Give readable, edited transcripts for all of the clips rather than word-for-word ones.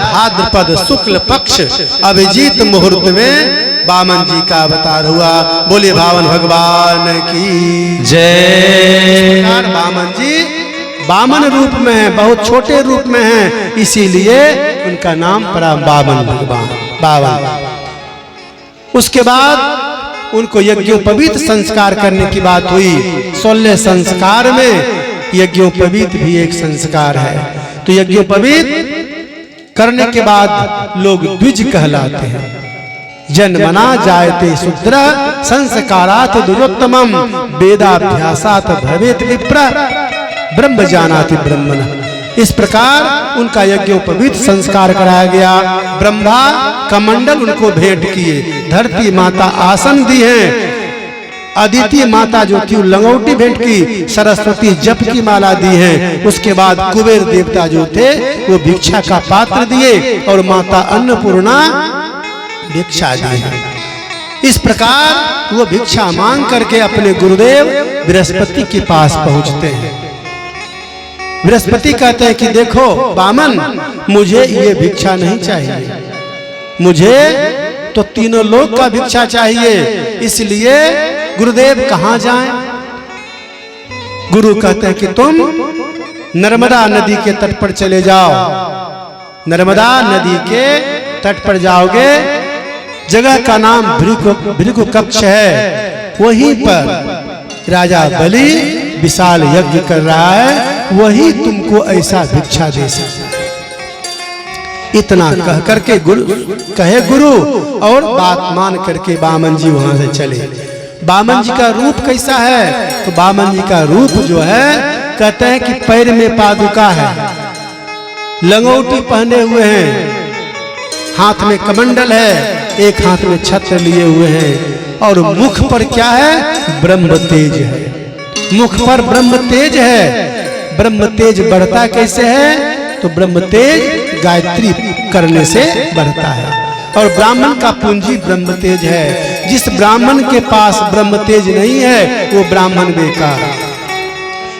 भाद्रपद शुक्ल पक्ष अभिजीत मुहूर्त में बामन जी का अवतार हुआ। बोले भावन भगवान की जय। बामन जी बामन रूप में है, बहुत छोटे रूप में है, इसीलिए उनका नाम पड़ा बामन भगवान बावन। उसके बाद उनको यज्ञोपवीत संस्कार करने की बात हुई। 16 संस्कार में यज्ञोपवीत भी एक संस्कार है। तो यज्ञोपवीत करने के बाद लोग द्विज कहलाते हैं। जन्मना जायते शूद्र संस्कारात् द्विजोत्तमम् वेदाभ्यासात् भवेत् विप्र ब्रह्म जानाति ब्रह्मणः। इस प्रकार उनका यज्ञोपवीत संस्कार कराया गया। ब्रह्मा कमंडल उनको भेंट किए, धरती माता आसन दी है, अदिति माता जो थी लंगोटी भेंट की, सरस्वती जप की माला दी है। उसके बाद कुबेर देवता जो थे वो भिक्षा का पात्र दिए और माता अन्नपूर्णा भिक्षा दी है। इस प्रकार वो भिक्षा मांग करके अपने गुरुदेव बृहस्पति के पास पहुंचते हैं। बृहस्पति कहते हैं कि देखो बामन, मुझे ये भिक्षा नहीं चाहिए, मुझे तो तीनों लोक का भिक्षा चाहिए। इसलिए गुरुदेव कहां जाएं? गुरु कहते हैं कि तुम नर्मदा नदी के तट पर चले जाओ। नर्मदा नदी के तट पर जाओगे, जगह का नाम भृगु कक्ष है। वहीं पर राजा बलि विशाल यज्ञ कर रहा है, वही तुमको ऐसा भिक्षा दे सकता है। इतना कह करके गुरु और बात मान करके बामन जी वहां से चले। बामन जी का रूप कैसा है? तो बामन जी का रूप जो है, कहते हैं कि पैर में पादुका है, लंगोटी पहने हुए हैं, हाथ में कमंडल है, एक हाथ में छत्र लिए हुए हैं, और मुख पर क्या है? ब्रह्म तेज है। मुख पर ब्रह्म तेज है। ब्रह्म तेज बढ़ता कैसे है? तो ब्रह्म तेज गायत्री करने से बढ़ता है। और ब्राह्मण का पूंजी ब्रह्म तेज है। जिस ब्राह्मण के पास ब्रह्म तेज नहीं है वो ब्राह्मण बेकार।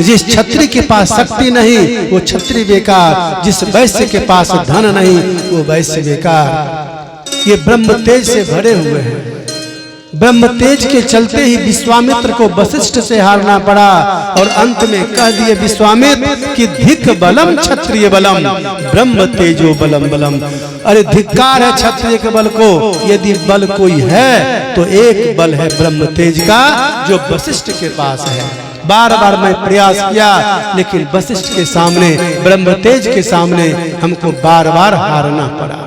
जिस क्षत्रिय के पास शक्ति नहीं वो क्षत्रिय बेकार। जिस वैश्य के पास धन नहीं वो वैश्य बेकार। ये ब्रह्म तेज से भरे हुए हैं। ब्रह्म तेज के चलते ही विश्वामित्र को वशिष्ठ से हारना पड़ा। और अंत में कह दिए विश्वामित्र कि धिक बलम क्षत्रिय बलम ब्रह्म तेजो बलम बलम। अरे धिक्कार है क्षत्रिय के बल को। यदि बल कोई है तो एक बल है ब्रह्म तेज का, जो वशिष्ठ के पास है। बार बार मैं प्रयास किया, लेकिन वशिष्ठ के सामने, ब्रह्म तेज के सामने हमको बार बार हारना पड़ा।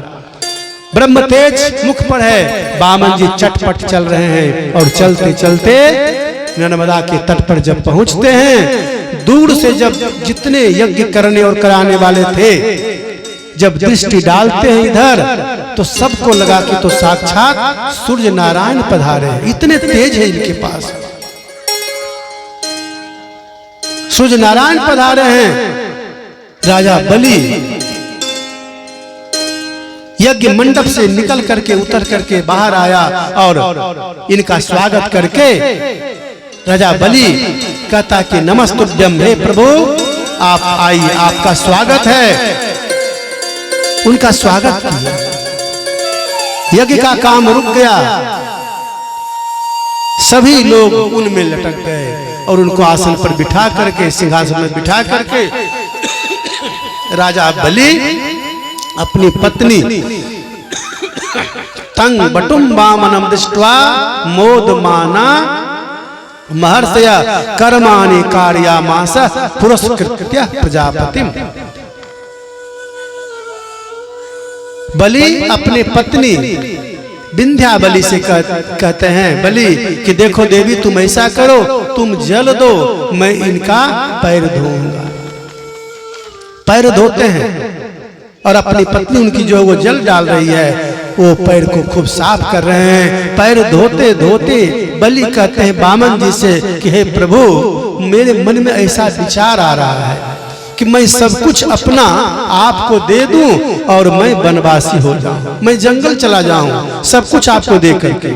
ब्रह्म तेज मुख पर है। बामन जी चटपट चल रहे हैं और चलते चलते नर्मदा के तट पर जब पहुंचते हैं, दूर से जब जितने यज्ञ करने और कराने वाले थे, जब दृष्टि डालते हैं इधर, तो सबको लगा कि तो साक्षात सूर्य नारायण पधारे हैं। इतने तेज है इनके पास। सूर्य नारायण पधारे हैं। राजा बलि यज्ञ मंडप से निकल करके उतर करके बाहर आया और इनका स्वागत करके राजा बलि कहता कि नमस्तुभ्यं, हे प्रभु आप आइए, आपका स्वागत है। उनका स्वागत किया। यज्ञ का काम रुक गया। सभी लोग उनमें लटक गए और उनको आसन पर बिठा करके, सिंहासन में बिठा करके राजा बलि अपनी पत्नी तंग बटुम बामनम दृष्ट्वा मोदमाना महर्षया कर्माणि कार्यामास पुरस्कृत्य प्रजापतिम। बलि अपने पत्नी विंध्याबली से कहते हैं, बलि कि देखो देवी, तुम ऐसा करो, तुम जल दो, मैं इनका पैर धोऊंगा। पैर धोते हैं और अपनी पत्नी उनकी जो वो जल डाल रही है, वो पैर को खूब साफ कर रहे हैं। पैर धोते धोते बलि कहते हैं बामन जी से कि हे प्रभु, मेरे मन में ऐसा विचार आ रहा है कि मैं सब कुछ अपना आपको दे दूं और मैं वनवासी हो जाऊं, मैं जंगल चला जाऊं, सब कुछ आपको दे करके।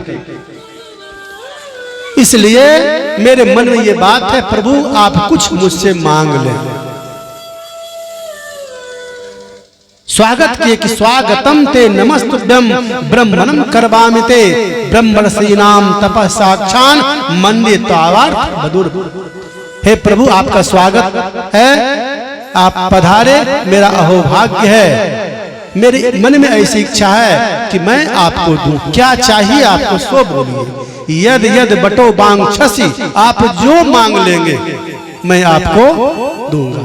इसलिए मेरे मन में ये बात है, प्रभु आप कुछ मुझसे मांग लें। स्वागत किए कि स्वागतम ते नमस्तुभ्यम ब्रह्मणम करवामि ते ब्रह्मर्षीणाम तपः साक्षान मंदे तावार बदुर। हे प्रभु, आपका स्वागत है, आप पधारे, मेरा अहोभाग्य है, मेरे मन में ऐसी इच्छा है कि मैं आपको दूं। क्या चाहिए आपको सो बोलिए। यद यद बटो बांग छसी, आप जो मांग लेंगे मैं आपको दूंगा।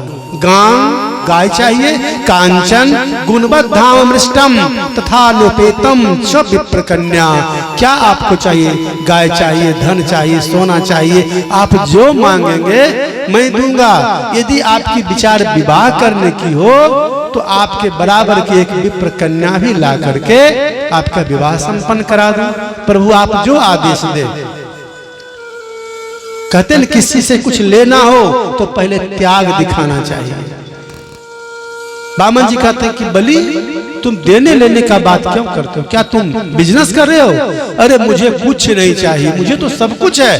गाय चाहिए, कांचन गुणबद्धामृष्टम तथा लोपेतम च विप्रकन्या। क्या आपको चाहिए? गाय चाहिए, धन चाहिए, सोना चाहिए, आप जो मांगेंगे मैं दूंगा। यदि आपकी विचार विवाह करने की हो तो आपके बराबर की एक विप्र कन्या भी ला करके आपका विवाह संपन्न करा दूं। प्रभु आप जो आदेश दे। कहते हैं किसी से कुछ लेना हो तो पहले त्याग दिखाना चाहिए। बामन जी कहते हैं कि बलि तुम देने लेने का बात क्यों करते हो? क्या तुम बिजनेस कर रहे हो? अरे मुझे कुछ नहीं चाहिए, मुझे तो सब कुछ है,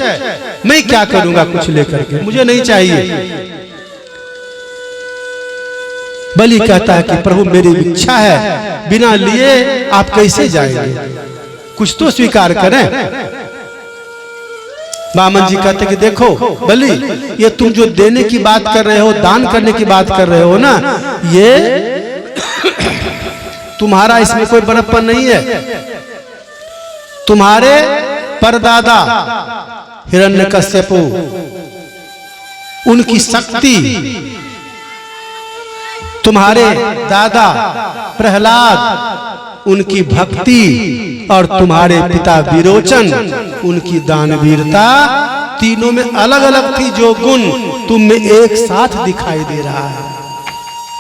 मैं क्या करूंगा कुछ लेकर के, मुझे नहीं चाहिए। बलि कहता है कि प्रभु मेरी इच्छा है, बिना लिए आप कैसे जाएंगे, कुछ तो स्वीकार करें। बामन जी कहते कि देखो बलि, ये तुम जो देने की बात कर रहे हो, दान करने की बात कर रहे हो ना, ये तुम्हारा इसमें कोई बड़प्पन नहीं है। तुम्हारे परदादा हिरण्यकश्यपु, उनकी शक्ति, तुम्हारे दादा प्रहलाद उनकी भक्ति और तुम्हारे पिता विरोचन उनकी दानवीरता, तीनों में अलग अलग थी जो गुण तुम में एक साथ दिखाई दे रहा है।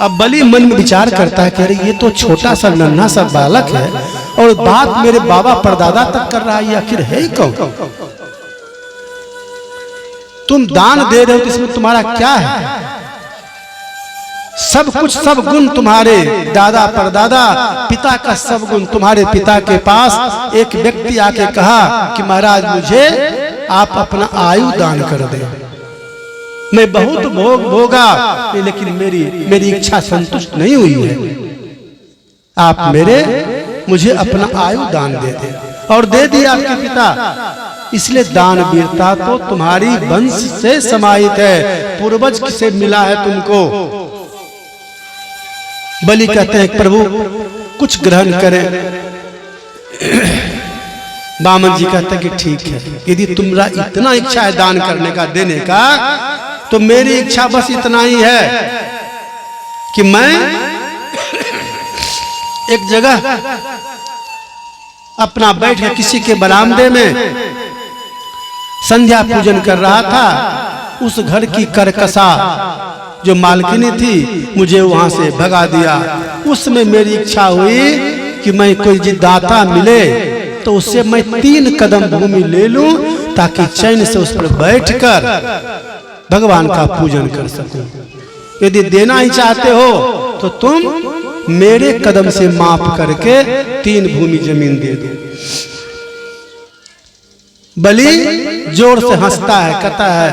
अब बलि मन में विचार करता है कि अरे ये तो छोटा सा नन्हा सा बालक है और बात मेरे बाबा परदादा तक कर रहा है, ये आखिर है कौन? तुम दान दे रहे हो तो इसमें तुम्हारा क्या है? सब कुछ, सब गुण तुम्हारे दादा परदादा पिता का सब गुण तुम्हारे पिता के पास। एक व्यक्ति आके कहा कि महाराज मुझे आप अपना आयु दान कर दे, मैं बहुत भोग भोगा लेकिन मेरी इच्छा संतुष्ट नहीं हुई है, आप मुझे अपना आयु दान दे दे। और दे दिया आपके पिता। इसलिए दान वीरता तो तुम्हारी वंश से समाहित है, पूर्वज से मिला है तुमको। बलि कहते हैं प्रभु कुछ ग्रहण करें। बामन जी कहते हैं कि ठीक है, यदि तुम्हारा इतना इच्छा है दान करने का, देने का, तो मेरी इच्छा बस इतना ही है कि मैं एक जगह अपना बैठ के किसी के बरामदे में संध्या पूजन कर रहा था। उस घर की करकसा जो मालकिनी थी मुझे वहां से भगा दिया। उसमें मेरी इच्छा हुई कि मैं कोई दाता मिले तो उससे मैं 3 कदम भूमि ले लूं ताकि चैन से उस पर बैठकर भगवान का पूजन कर सकूं। यदि देना ही चाहते हो तो तुम मेरे कदम से माप करके 3 भूमि जमीन दे दो। बलि जोर से हंसता है, कहता है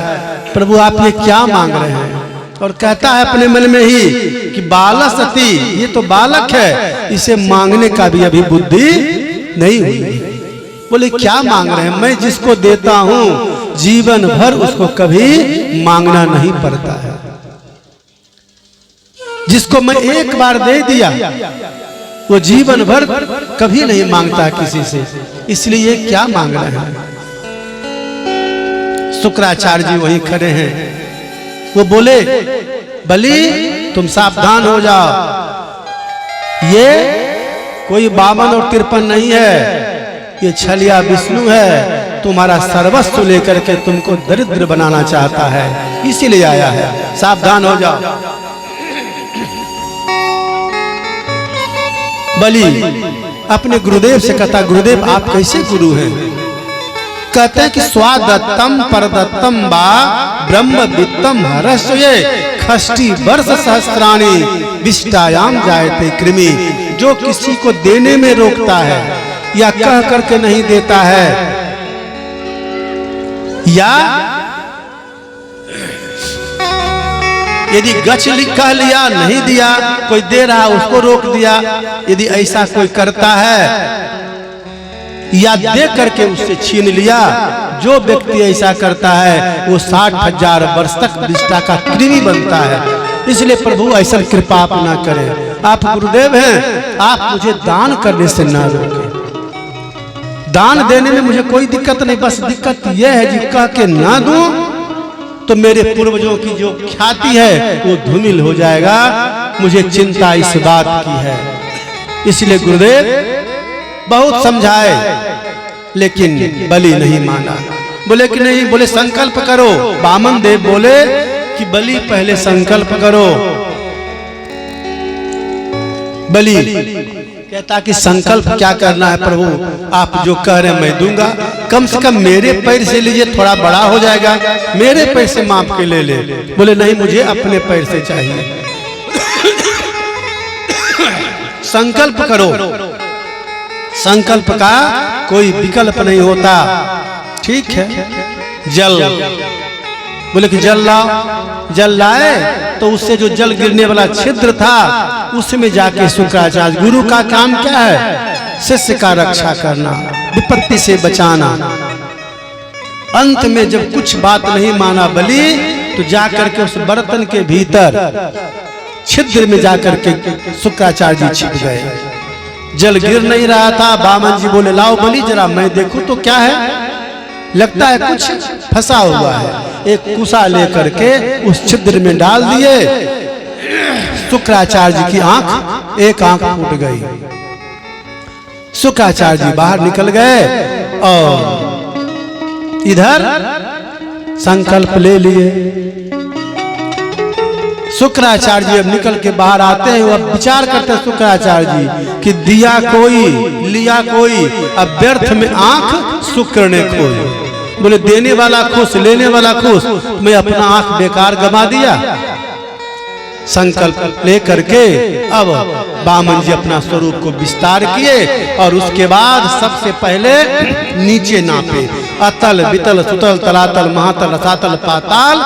प्रभु आप ये क्या मांग रहे हैं? और कहता है अपने मन में ही कि बालक सती, ये तो बालक है, इसे मांगने का भी अभी बुद्धि नहीं हुई। बोले क्या मांग रहे हैं? मैं जिसको देता हूं जीवन भर उसको कभी मांगना नहीं पड़ता है। जिसको मैं एक बार दे दिया वो जीवन भर कभी नहीं मांगता किसी से, इसलिए ये क्या मांग रहे हैं? शुक्राचार्य जी वहीं खड़े हैं। वो बोले बलि तुम सावधान हो जाओ, ये कोई 52 और 53 नहीं है, ये छलिया विष्णु है, तुम्हारा सर्वस्व लेकर के तुमको दरिद्र बनाना चाहता है, इसीलिए आया है, सावधान हो जाओ। बलि अपने गुरुदेव से कहता गुरुदेव आप कैसे गुरु हैं? कहते हैं कि स्वादत्तम परदत्तम बा ब्रह्म वित्तम हरस्ये खष्टी वर्ष सहस्त्राणी विष्टायाम जायते कृमि। जो किसी को देने में रोकता है या कह करके नहीं देता है या यदि गच कह लिया नहीं दिया, कोई दे रहा उसको रोक दिया, यदि ऐसा कोई करता है या दे करके उससे छीन लिया, जो व्यक्ति ऐसा करता है वो 60,000 वर्ष तक निष्ठा का कृमि बनता है। इसलिए प्रभु ऐसा कृपा आप ना करें। आप गुरुदेव हैं, आप मुझे दान करने से ना रोकें। दान देने में मुझे कोई दिक्कत नहीं, बस दिक्कत यह है जी कह के ना दूं तो मेरे पूर्वजों की जो ख्याति है वो धूमिल हो जाएगा। मुझे चिंता इस बात की है। इसलिए गुरुदेव बहुत समझाए, लेकिन बलि नहीं माना। बोले कि नहीं, बोले संकल्प करो। वामन देव बोले कि बलि पहले संकल्प करो। बलि कहता कि संकल्प क्या करना है प्रभु, आप जो कह रहे हैं मैं दूंगा। कम से कम मेरे पैर से लीजिए, थोड़ा बड़ा हो जाएगा, मेरे पैर से माप के ले ले। बोले नहीं, मुझे अपने पैर से चाहिए। संकल्प करो, संकल्प का कोई विकल्प नहीं होता। ठीक है, जल, बोले कि जल लाओ। जल लाए तो उससे जो जल गिरने वाला छिद्र था उसमें जाके शुक्राचार्य, गुरु का काम क्या है? शिष्य का रक्षा करना, विपत्ति से बचाना। अंत में जब कुछ बात नहीं माना बलि, तो जाकर के उस बर्तन के भीतर छिद्र में जाकर के शुक्राचार्य जी छिप गए। जल गिर नहीं रहा था। वामन जी बोले लाओ बलि जरा मैं देखूं तो क्या है, लगता है कुछ फंसा हुआ है। एक कुसा लेकर के उस छिद्र में डाल दिए। शुक्राचार्य जी की आंख, एक आंख फूट गई। शुक्राचार्य जी बाहर निकल गए और इधर संकल्प ले लिए। शुक्राचार्य जी अब निकल के बाहर आते हैं। अब विचार करते हैं शुक्राचार्य जी कि दिया कोई लिया कोई, अब व्यर्थ में आंख शुक्र ने खोई। बोले देने वाला खुश, लेने वाला खुश, मैं अपना आंख बेकार गमा दिया। संकल्प ले करके अब वामन जी अपना स्वरूप को विस्तार किए और उसके बाद सबसे पहले नीचे नापे। अतल वितल सुतल तलातल महातल रसातल पाताल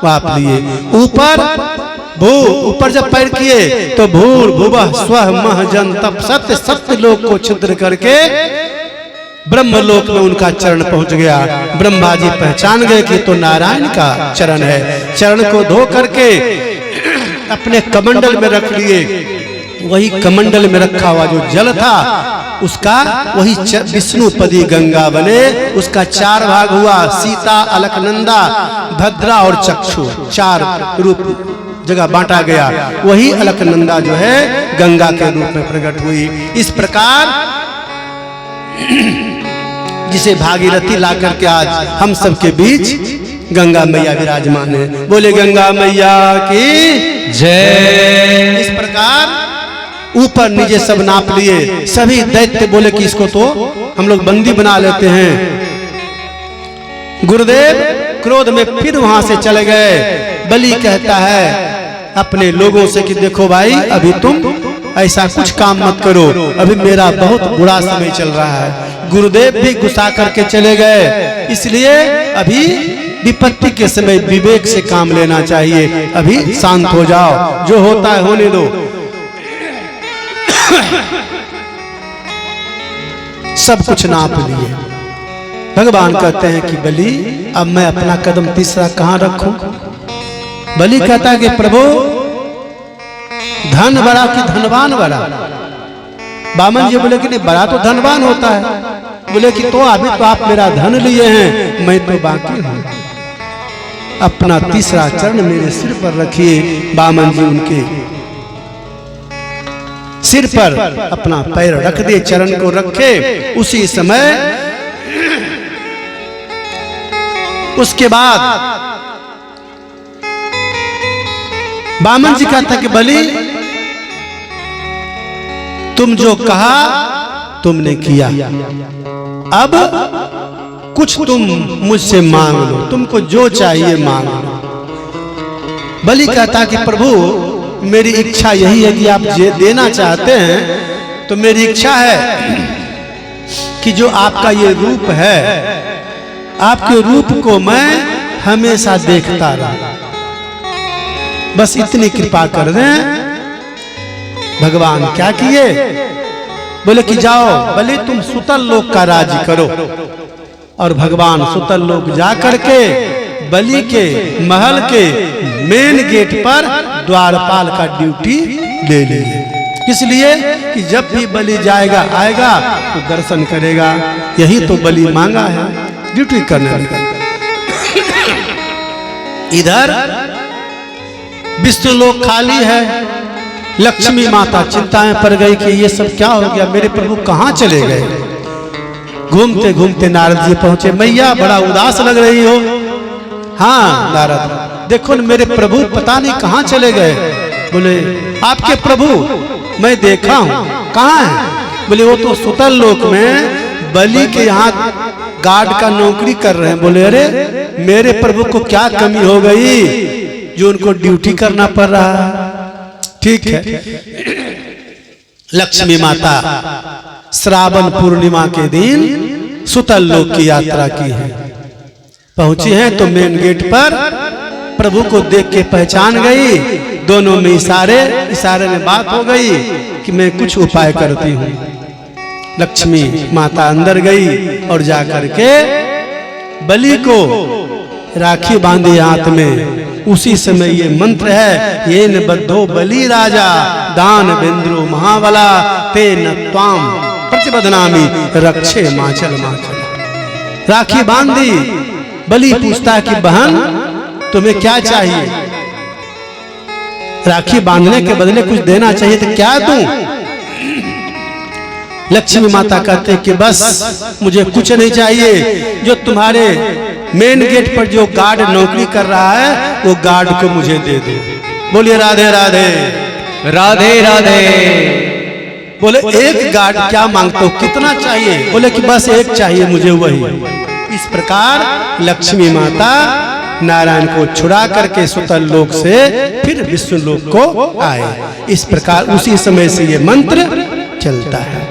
वाप लिए। ऊपर भू, ऊपर जब पैर किए तो भूर भुवः स्वः मह जन तप सत्य, सत्य लोक को छिद्र करके ब्रह्मलोक में उनका चरण पहुंच गया। ब्रह्मा जी पहचान गए कि तो नारायण का चरण है। चरण को धो करके अपने कमंडल में रख लिए। वही कमंडल में रखा हुआ जो जल था उसका वही विष्णुपदी गंगा बने। उसका 4 भाग हुआ, सीता, अलकनंदा, भद्रा और चक्षु, 4 रूप जगह बांटा गया। वही अलकनंदा जो है गंगा के रूप में प्रकट हुई। इस प्रकार जिसे भागीरथी ला करके आज हम सबके बीच गंगा मैया विराजमान है। बोले गंगा मैया की जय। इस प्रकार ऊपर नीचे सब नाप लिए। सभी दैत्य बोले कि इसको तो हम लोग बंदी बना लेते हैं। गुरुदेव क्रोध में फिर वहां से चले गए। बलि कहता है अपने लोगों से कि देखो भाई, अभी तुम ऐसा कुछ काम मत करो, अभी मेरा बहुत बुरा समय चल रहा है। गुरुदेव भी गुस्सा करके चले गए। इसलिए अभी विपत्ति के समय विवेक से काम लेना चाहिए। अभी शांत हो जाओ, जो होता है होने दो। सब कुछ नाप लिए। भगवान कहते हैं कि बलि अब मैं अपना कदम तीसरा कहां रखूं? बलि कहता है कि प्रभु धन बड़ा कि धनवान बड़ा? वामन जी बोले कि नहीं, बड़ा तो धनवान होता है। बोले कि तो अभी तो आप मेरा धन लिए हैं, मैं तो बाकी हूं। अपना तीसरा चरण मेरे सिर पर रखिए। वामन जी उनके सिर पर अपना पैर रख दे, चरण को रखे। उसी समय उसके बाद वामन जी कहता कि बलि तुम जो कहा तुमने किया, अब कुछ तुम मुझसे मांग लो, तुमको जो चाहिए मांग लो। बलि कहता कि प्रभु मेरी इच्छा यही है कि आप ये देना चाहते हैं तो मेरी इच्छा है कि जो आपका ये रूप है, आपके रूप को मैं हमेशा देखता रहूं। बस इतनी कृपा कर दें। भगवान क्या किए? बोले कि जाओ बलि तुम सुतल लोक का राज करो। और भगवान सुतल लोक जा करके बलि के महल के मेन गेट पर द्वारपाल का ड्यूटी ले लिए। इसलिए कि जब भी बलि जाएगा आएगा तो दर्शन करेगा। यही तो बलि मांगा है, ड्यूटी करने लगा। इधर विष्णु लोक खाली है। लक्ष्मी माता चिंताएं पड़ गई कि ये सब क्या हो गया, मेरे प्रभु कहाँ चले गए। घूमते घूमते नारद जी पहुंचे। मैया बड़ा उदास लग रही हो। हाँ नारद, देखो न मेरे प्रभु पता नहीं कहाँ चले गए। बोले आपके प्रभु मैं देखा हूँ, कहाँ है? बोले वो तो सुतल लोक में बलि के यहाँ गार्ड का नौकरी कर रहे हैं। बोले अरे मेरे प्रभु को क्या कमी हो गई जो उनको ड्यूटी करना पड़ रहा है। ठीक है। लक्ष्मी माता श्रावण पूर्णिमा के दिन सुतल लोक की यात्रा की है। पहुंची हैं तो मेन गेट पर प्रभु को देख के पहचान गई। दोनों में इशारे में बात हो गई कि मैं कुछ उपाय करती हूँ। लक्ष्मी माता अंदर गई और जाकर के बलि को राखी बांधी हाथ में। उसी समय ये मंत्र है, ये न बद्धो बलि राजा दान बेंद्रो महाबला ते न त्वाम प्रतिबदनामी रक्षे माचल माचल। राखी बांधी। बलि पूछता है कि बहन तुम्हें क्या चाहिए? राखी बांधने के बदले कुछ देना चाहिए तो क्या दूं? लक्ष्मी माता कहते कि बस मुझे कुछ नहीं चाहिए, जो तुम्हारे मेन गेट पर जो गार्ड नौकरी कर रहा है वो गार्ड को मुझे दे दो। बोलिए राधे राधे राधे राधे। बोले एक गार्ड क्या मांगते हो, कितना चाहिए? बोले कि बस एक चाहिए मुझे, वही। इस प्रकार लक्ष्मी माता नारायण को छुड़ा करके सुतल लोक से फिर विष्णु लोक को आए। इस प्रकार उसी समय से ये मंत्र चलता है।